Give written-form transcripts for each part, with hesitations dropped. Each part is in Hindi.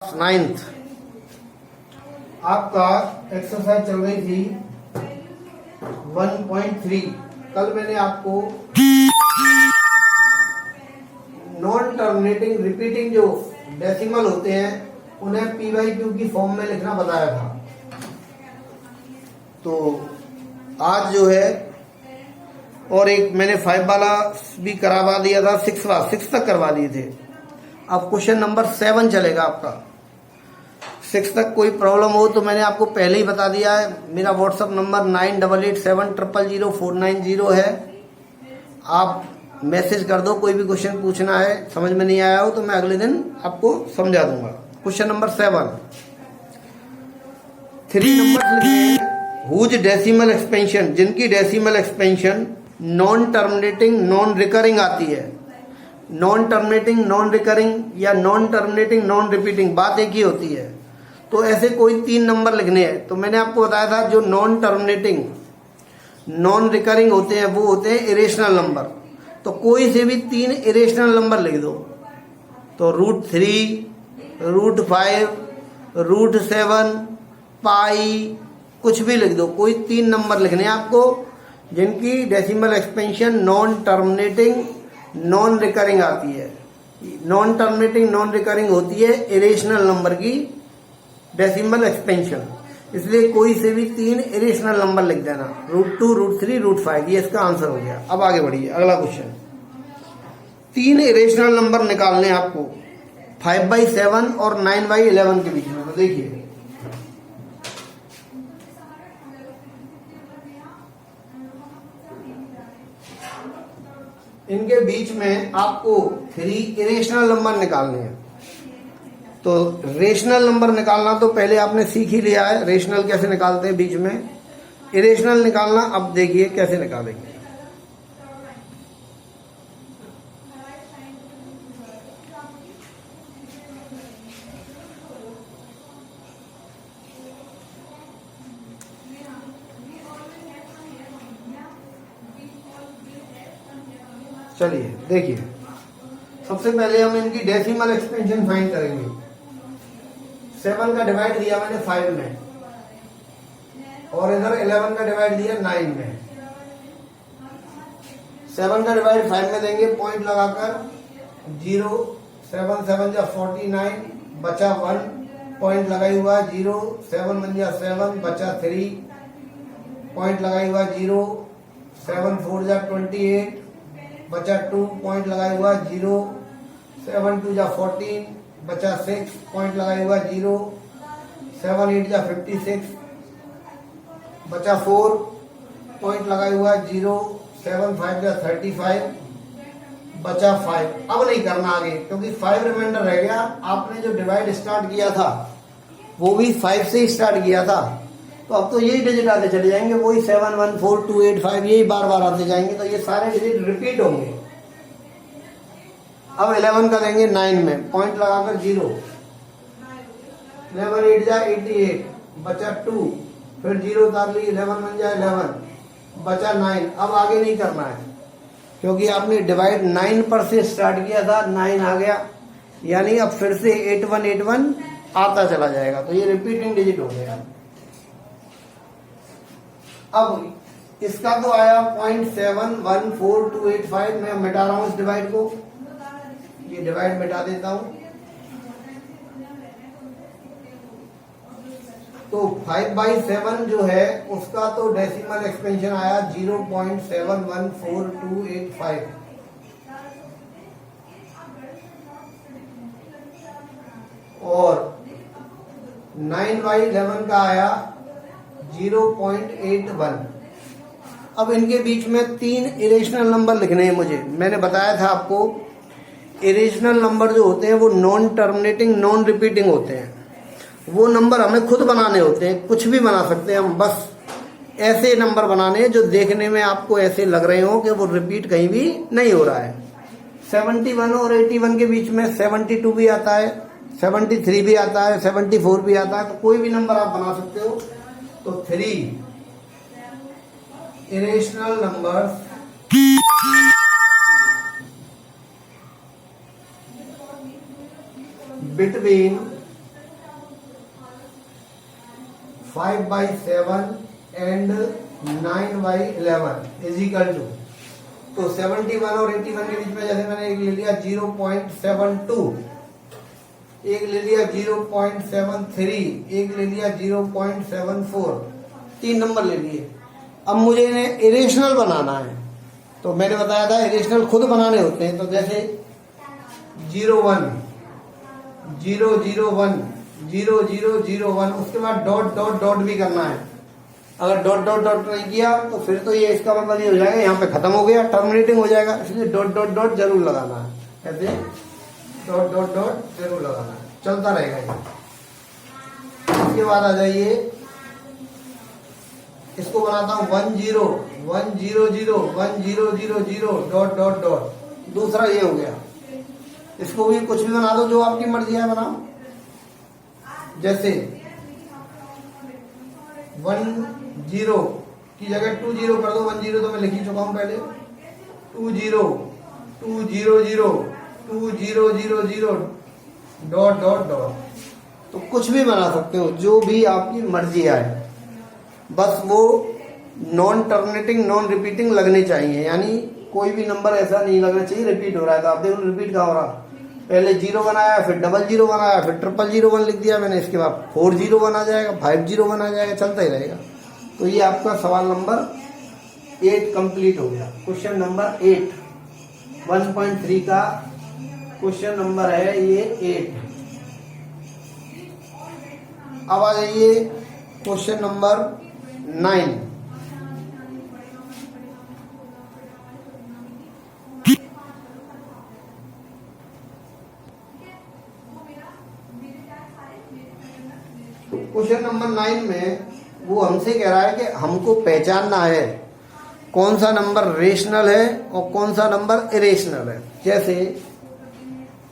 9th आपका एक्सरसाइज चल रही थी 1.3। कल मैंने आपको नॉन टर्मिनेटिंग रिपीटिंग जो डेसिमल होते हैं उन्हें p/q की फॉर्म में लिखना बताया था। तो आज जो है और एक मैंने 5 वाला भी करवा दिया था, 6 तक करवा दिए थे। अब क्वेश्चन नंबर 7 चलेगा आपका। 6 तक कोई प्रॉब्लम हो तो मैंने आपको पहले ही बता दिया है। मेरा व्हाट्सअप नंबर 9887000490 है। आप मैसेज कर दो, कोई भी क्वेश्चन पूछना है, समझ में नहीं आया हो तो मैं अगले दिन आपको समझा दूंगा। क्वेश्चन नंबर 7, 3 नंबर हुज डेसिमल एक्सपेंशन, जिनकी decimal expansion non terminating non recurring आती है। नॉन टर्मिनेटिंग नॉन रिकरिंग या नॉन टर्मिनेटिंग नॉन रिपीटिंग, बात एक ही होती है। तो ऐसे कोई 3 नंबर लिखने हैं। तो मैंने आपको बताया था जो नॉन टर्मिनेटिंग नॉन रिकरिंग होते हैं वो होते हैं इरेशनल नंबर। तो कोई से भी 3 इरेशनल नंबर लिख दो। तो √3, √5, √7, पाई, कुछ भी लिख दो। कोई 3 नंबर लिखने हैं आपको जिनकी decimal expansion non terminating non recurring आती है। नॉन टर्मिनेटिंग नॉन रिकरिंग होती है इरेशनल नंबर की डेसिमल एक्सपेंशन। इसलिए कोई से भी 3 इरेशनल नंबर लिख देना, √2, √3, √5। ये इसका आंसर हो गया। अब आगे बढ़िए, अगला क्वेश्चन। 3 इरेशनल नंबर निकालने हैं आपको 5/7 और 9/11 के बीच में। तो देखिए इनके बीच में आपको 3 इरेशनल नंबर निकालने हैं। तो रेशनल नंबर निकालना तो पहले आपने सीख ही लिया है, रेशनल कैसे निकालते हैं बीच में। इरेशनल निकालना अब देखिए कैसे निकालेंगे। चलिए देखिए, सबसे पहले हम इनकी डेसिमल एक्सपेंशन फाइंड करेंगे। 7 का डिवाइड दिया मैंने 5 में और इधर 11 का डिवाइड दिया 9 में। 7 का डिवाइड 5 में देंगे पॉइंट लगाकर 0, 7 7 जा 49, बचा 1, पॉइंट लगाई हुआ 0, 7 1 जा 7, बचा 3, पॉइंट लगाई हुआ 0, 7 4 जा 28, बचा 2, पॉइंट लगाई हुआ 0, 7 2 जा 14, बचा 6, पॉइंट लगाई हुआ 0, 7 8 जा 56, बचा 4, पॉइंट लगाई हुआ 0, 7 5 जा 35, बचा 5। अब नहीं करना आगे क्योंकि 5 रिमाइंडर रह गया। आपने जो डिवाइड स्टार्ट किया था वो भी 5 से ही स्टार्ट किया था। तो अब तो यही डिजिट आते चले जाएंगे, वही 7 1 4 2 8 5 यही बार बार आते जाएंगे। तो ये सारे डिजिट रिपीट होंगे। अब 11 का देंगे 9 में, पॉइंट लगाकर 0, 11 8 जा 88, बचा 2, फिर 0 उतार ली, 11 1 जा 11, बचा 9। अब आगे नहीं करना है क्योंकि आपने डिवाइड 9 पर से स्टार्ट किया था, 9 आ गया, यानी अब फिर से 81 81 आता चला जाएगा। तो ये रिपीटिंग डिजिट हो गया। अब इसका तो आया 0.714285। मैं मिटा रहा हूं इस डिवाइड को, ये डिवाइड मिटा देता हूं। तो 5/7 जो है उसका तो डेसिमल एक्सपेंशन आया 0.714285 और 9/11 का आया 0.81। अब इनके बीच में 3 इरेशनल नंबर लिखने हैं मुझे। मैंने बताया था आपको इरेशनल नंबर जो होते हैं वो नॉन टर्मिनेटिंग नॉन रिपीटिंग होते हैं। वो नंबर हमें खुद बनाने होते हैं, कुछ भी बना सकते हैं हम। बस ऐसे नंबर बनाने हैं जो देखने में आपको ऐसे लग रहे हो कि वो रिपीट कहीं भी नहीं हो रहा है। 71 और 81 के बीच में 72 भी आता है, 73 भी आता है, 74 भी आता है। तो कोई भी नंबर आप बना सकते हो। तो 3 irrational numbers between 5/7 and 9/11 is equal to, तो 71 और 81 के बीच में जैसे मैंने एक ले लिया 0.72, एक ले लिया 0.73, एक ले लिया 0.74, 3 नंबर ले लिए। अब मुझे इन्हें इरेशनल बनाना है, तो मैंने बताया था इरेशनल खुद बनाने होते हैं। तो जैसे 01, 001, 0001, उसके बाद डॉट डॉट डॉट भी करना है। अगर डॉट डॉट डॉट नहीं किया तो फिर तो ये इसका मतलब ये हो जाएगा यहाँ पे खत्म हो गया, टर्मिनेटिंग हो जाएगा, इसलिए डॉट डॉट डॉट जरूर लगाना है। ऐसे डॉट डॉट डॉट जरूर लगाना है, चलता रहेगा ये। इसके बाद आ जाइए, इसको बनाता हूँ 10, 100, 1000 डॉट डॉट डॉट, दूसरा ये हो गया। इसको भी कुछ भी बना दो, जो आपकी मर्जी है बनाओ। जैसे 10 की जगह 20 कर दो, 10 तो मैं लिख ही चुका हूं पहले, 20, 2000 डॉट डॉट डॉट, तो कुछ भी बना सकते हो, जो भी आपकी मर्जी आए, बस वो नॉन टर्मिनेटिंग नॉन रिपीटिंग लगने चाहिए। यानी कोई भी नंबर ऐसा नहीं लगना चाहिए रिपीट हो रहा है। तो आप देखो रिपीट कहाँ हो रहा, पहले 0 बनाया, फिर 00 बनाया, फिर 0001 लिख दिया मैंने, इसके बाद 40 आ जाएगा, 50 आ जाएगा, चलता ही रहेगा। तो ये आपका सवाल नंबर 8 कंप्लीट हो गया। क्वेश्चन नंबर 8 1.3 का क्वेश्चन नंबर है ये 8। अब आ जाइए क्वेश्चन नंबर 9। क्वेश्चन नंबर 9 में वो हमसे कह रहा है कि हमको पहचानना है कौन सा नंबर रेशनल है और कौन सा नंबर इरेशनल है। जैसे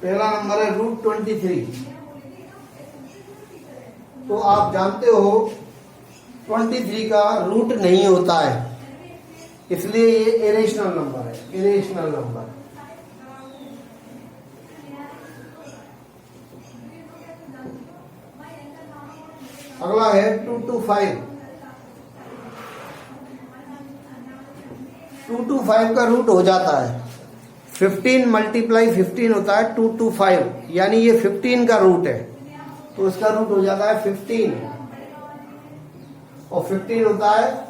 पहला नंबर है √23, तो आप जानते हो 23 का रूट नहीं होता है, इसलिए ये इरेशनल नंबर है, इरेशनल नंबर। अगला है 225। 225 का रूट हो जाता है 15 × 15 होता है 225, यानी ये 15 का रूट है, तो इसका रूट हो जाता है 15, और 15 होता है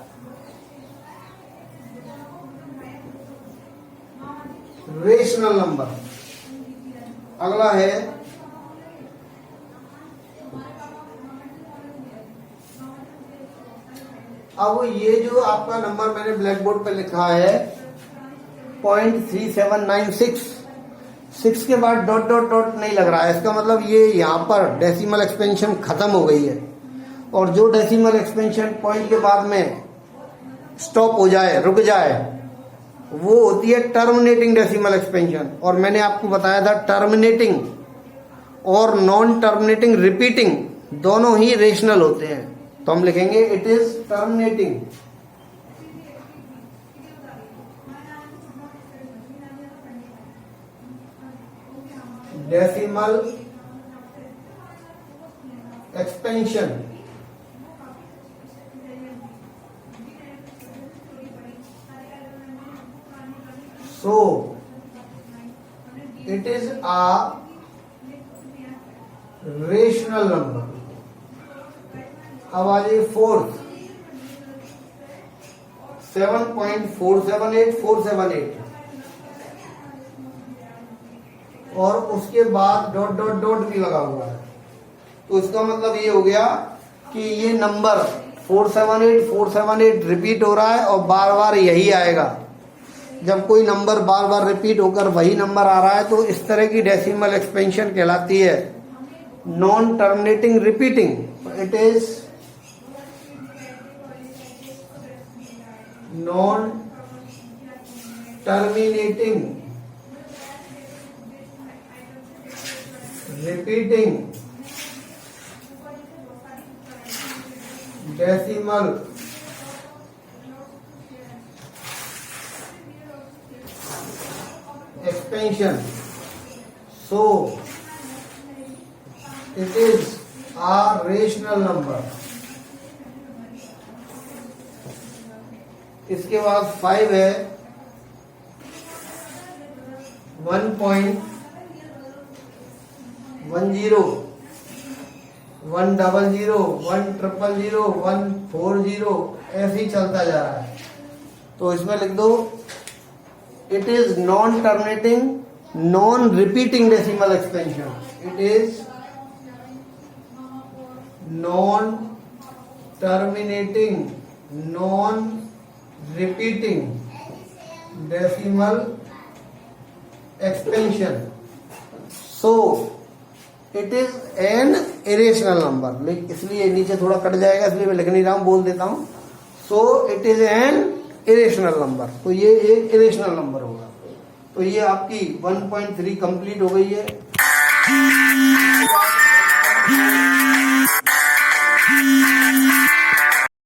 रेशनल नंबर। अगला है अब ये जो आपका नंबर मैंने ब्लैक बोर्ड पे लिखा है 0.3796, 6 के बाद डॉट डॉट डॉट नहीं लग रहा है, इसका मतलब ये यहाँ पर डेसिमल एक्सपेंशन खत्म हो गई है। और जो डेसिमल एक्सपेंशन पॉइंट के बाद में स्टॉप हो जाए, रुक जाए, वो होती है टर्मिनेटिंग डेसिमल एक्सपेंशन। और मैंने आपको बताया था टर्मिनेटिंग और नॉन टर्मिनेटिंग रिपीटिंग दोनों ही रेशनल होते हैं, तो हम लिखेंगे it is terminating. Decimal expansion, so it is a rational number। अब आ जाइए 4th 7.478478, और उसके बाद डॉट डॉट डॉट भी लगा हुआ है, तो इसका मतलब ये हो गया कि ये नंबर 478 रिपीट हो रहा है और बार बार यही आएगा। जब कोई नंबर बार बार रिपीट होकर वही नंबर आ रहा है तो इस तरह की डेसिमल एक्सपेंशन कहलाती है non terminating repeating. It is non terminating repeating decimal expansion, so it is a rational number। इसके बाद 5 है 1.10 100 1000 140 ऐसे ही चलता जा रहा है। तो इसमें लिख दो it is non terminating non repeating decimal expansion. It is non terminating non repeating decimal expansion. So it is an irrational number. इसलिए नीचे थोड़ा कट जाएगा, इसलिए मैं लिख नहीं रहा हूं, बोल देता हूं। So it is an irrational number. तो ये एक इरेशनल नंबर होगा। तो ये आपकी 1.3 कंप्लीट हो गई है।